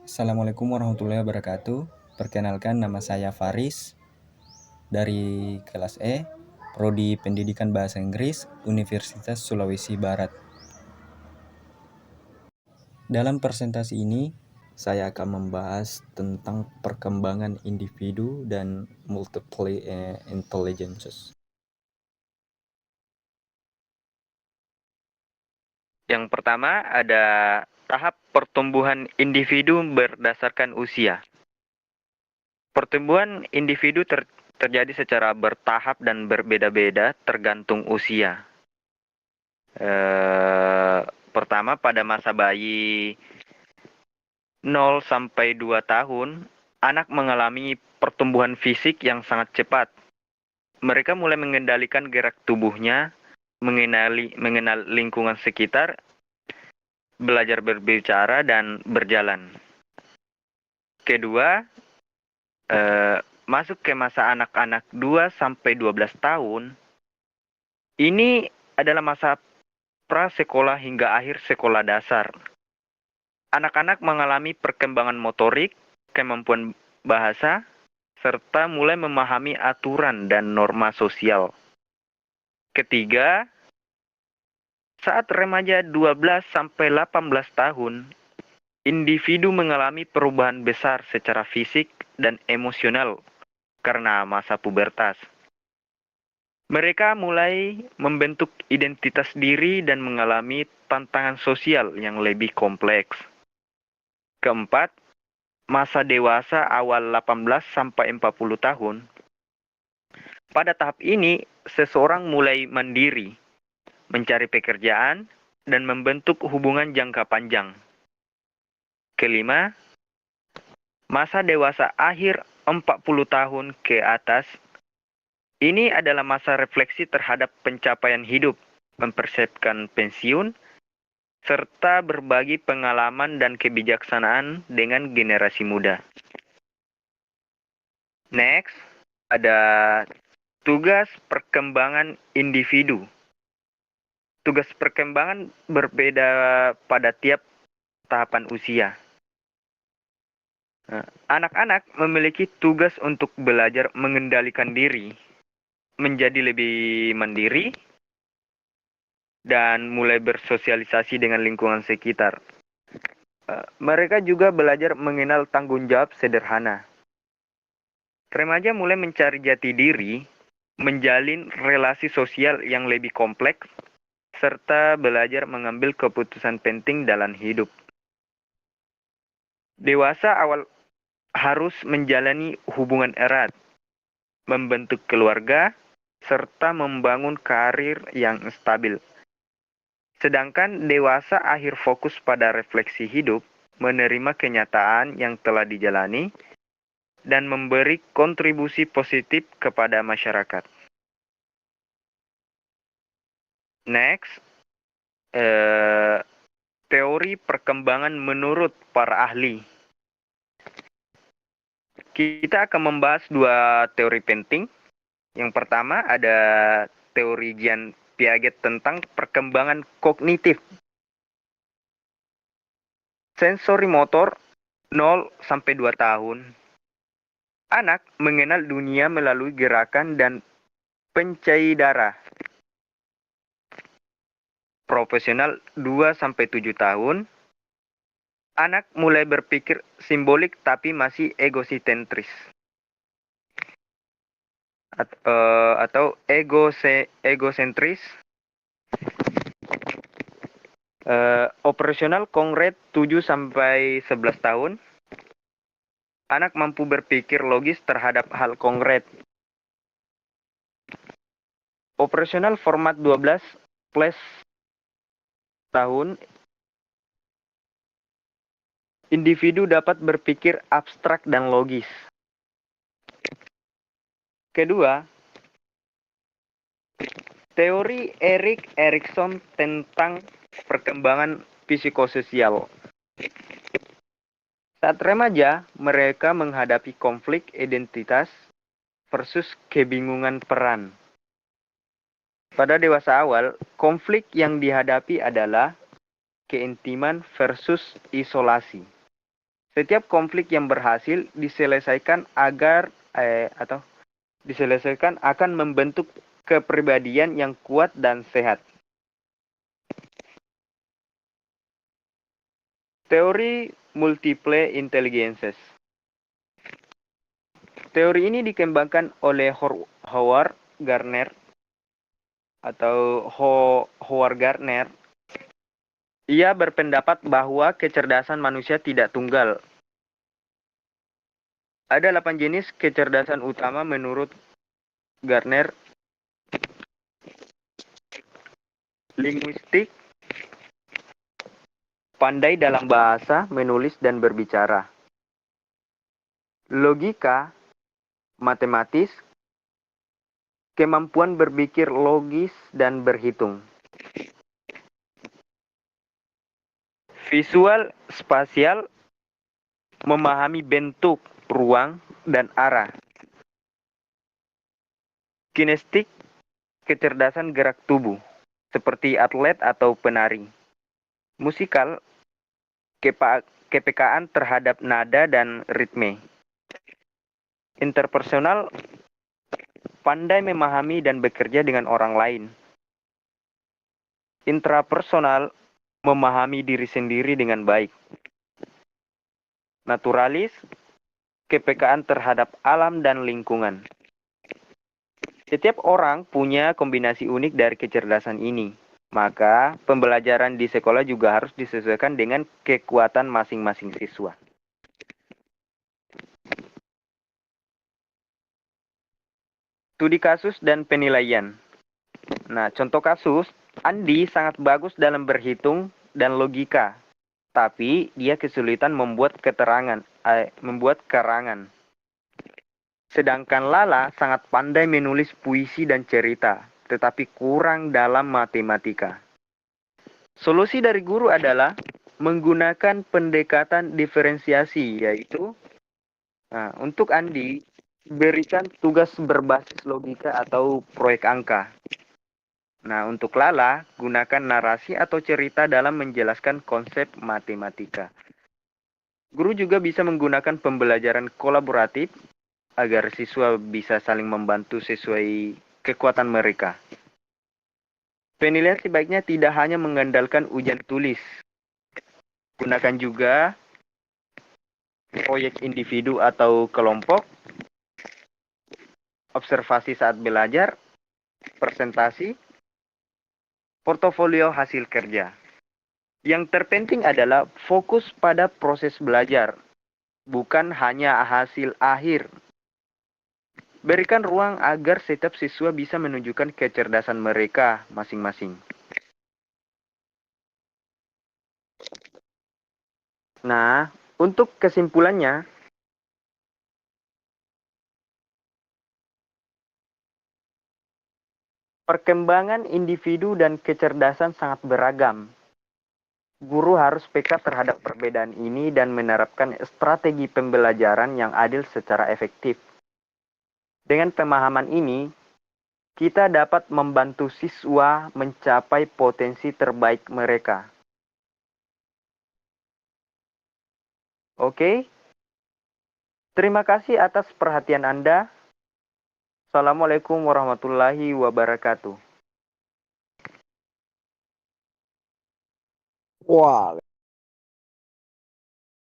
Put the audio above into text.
Assalamualaikum warahmatullahi wabarakatuh. Perkenalkan, nama saya Faris dari kelas E, Prodi Pendidikan Bahasa Inggris, Universitas Sulawesi Barat. Dalam presentasi ini, saya akan membahas tentang perkembangan individu dan multiple intelligences. Yang pertama ada tahap pertumbuhan individu berdasarkan usia. Pertumbuhan individu terjadi secara bertahap dan berbeda-beda tergantung usia. Pertama, pada masa bayi 0 sampai 2 tahun, anak mengalami pertumbuhan fisik yang sangat cepat. Mereka mulai mengendalikan gerak tubuhnya, mengenal lingkungan sekitar, belajar berbicara dan berjalan. Kedua, masuk ke masa anak-anak 2 sampai 12 tahun. Ini adalah masa prasekolah hingga akhir sekolah dasar. Anak-anak mengalami perkembangan motorik, kemampuan bahasa, serta mulai memahami aturan dan norma sosial. Ketiga, saat remaja 12 sampai 18 tahun, individu mengalami perubahan besar secara fisik dan emosional karena masa pubertas. Mereka mulai membentuk identitas diri dan mengalami tantangan sosial yang lebih kompleks. Keempat, masa dewasa awal 18 sampai 40 tahun. Pada tahap ini, seseorang mulai mandiri, mencari pekerjaan, dan membentuk hubungan jangka panjang. Kelima, masa dewasa akhir 40 tahun ke atas. Ini adalah masa refleksi terhadap pencapaian hidup, mempersiapkan pensiun, serta berbagi pengalaman dan kebijaksanaan dengan generasi muda. Next, ada tugas perkembangan individu. Tugas perkembangan berbeda pada tiap tahapan usia. Anak-anak memiliki tugas untuk belajar mengendalikan diri, menjadi lebih mandiri, dan mulai bersosialisasi dengan lingkungan sekitar. Mereka juga belajar mengenal tanggung jawab sederhana. Remaja mulai mencari jati diri, menjalin relasi sosial yang lebih kompleks, serta belajar mengambil keputusan penting dalam hidup. Dewasa awal harus menjalani hubungan erat, membentuk keluarga, serta membangun karir yang stabil. Sedangkan dewasa akhir fokus pada refleksi hidup, menerima kenyataan yang telah dijalani, dan memberi kontribusi positif kepada masyarakat. Next, teori perkembangan menurut para ahli. Kita akan membahas dua teori penting. Yang pertama ada teori Jean Piaget tentang perkembangan kognitif. Sensori motor 0 sampai 2 tahun. Anak mengenal dunia melalui gerakan dan pencai darah. Profesional 2 sampai 7 tahun. Anak mulai berpikir simbolik tapi masih egosentris. Atau egosentris. Operasional konkret 7 sampai 11 tahun. Anak mampu berpikir logis terhadap hal konkret. Operasional format 12 plus tahun. Individu dapat berpikir abstrak dan logis. Kedua, teori Erik Erikson tentang perkembangan psikososial. Saat remaja, mereka menghadapi konflik identitas versus kebingungan peran. Pada dewasa awal, konflik yang dihadapi adalah keintiman versus isolasi. Setiap konflik yang berhasil diselesaikan akan membentuk kepribadian yang kuat dan sehat. Teori multiple intelligences. Teori ini dikembangkan oleh Howard Gardner atau Howard Gardner. Ia berpendapat bahwa kecerdasan manusia tidak tunggal. Ada 8 jenis kecerdasan utama menurut Gardner. Linguistik, pandai dalam bahasa, menulis, dan berbicara. Logika, matematis, kemampuan berpikir logis dan berhitung. Visual, spasial, memahami bentuk, ruang, dan arah. Kinestik, kecerdasan gerak tubuh, seperti atlet atau penari. Musikal, kepekaan terhadap nada dan ritme. Interpersonal, pandai memahami dan bekerja dengan orang lain. Intrapersonal, memahami diri sendiri dengan baik. Naturalis, kepekaan terhadap alam dan lingkungan. Setiap orang punya kombinasi unik dari kecerdasan ini. Maka, pembelajaran di sekolah juga harus disesuaikan dengan kekuatan masing-masing siswa. Studi kasus dan penilaian. Nah, contoh kasus, Andi sangat bagus dalam berhitung dan logika, tapi dia kesulitan membuat karangan. Sedangkan Lala sangat pandai menulis puisi dan cerita, tetapi kurang dalam matematika. Solusi dari guru adalah menggunakan pendekatan diferensiasi, yaitu untuk Andi, berikan tugas berbasis logika atau proyek angka. Nah, untuk Lala, gunakan narasi atau cerita dalam menjelaskan konsep matematika. Guru juga bisa menggunakan pembelajaran kolaboratif agar siswa bisa saling membantu sesuai kekuatan mereka. Penilaian sebaiknya tidak hanya mengandalkan ujian tulis. Gunakan juga proyek individu atau kelompok, observasi saat belajar, presentasi, portofolio hasil kerja. Yang terpenting adalah fokus pada proses belajar, bukan hanya hasil akhir. Berikan ruang agar setiap siswa bisa menunjukkan kecerdasan mereka masing-masing. Nah, untuk kesimpulannya, perkembangan individu dan kecerdasan sangat beragam. Guru harus peka terhadap perbedaan ini dan menerapkan strategi pembelajaran yang adil secara efektif. Dengan pemahaman ini, kita dapat membantu siswa mencapai potensi terbaik mereka. Oke? Terima kasih atas perhatian Anda. Assalamualaikum warahmatullahi wabarakatuh. Wah,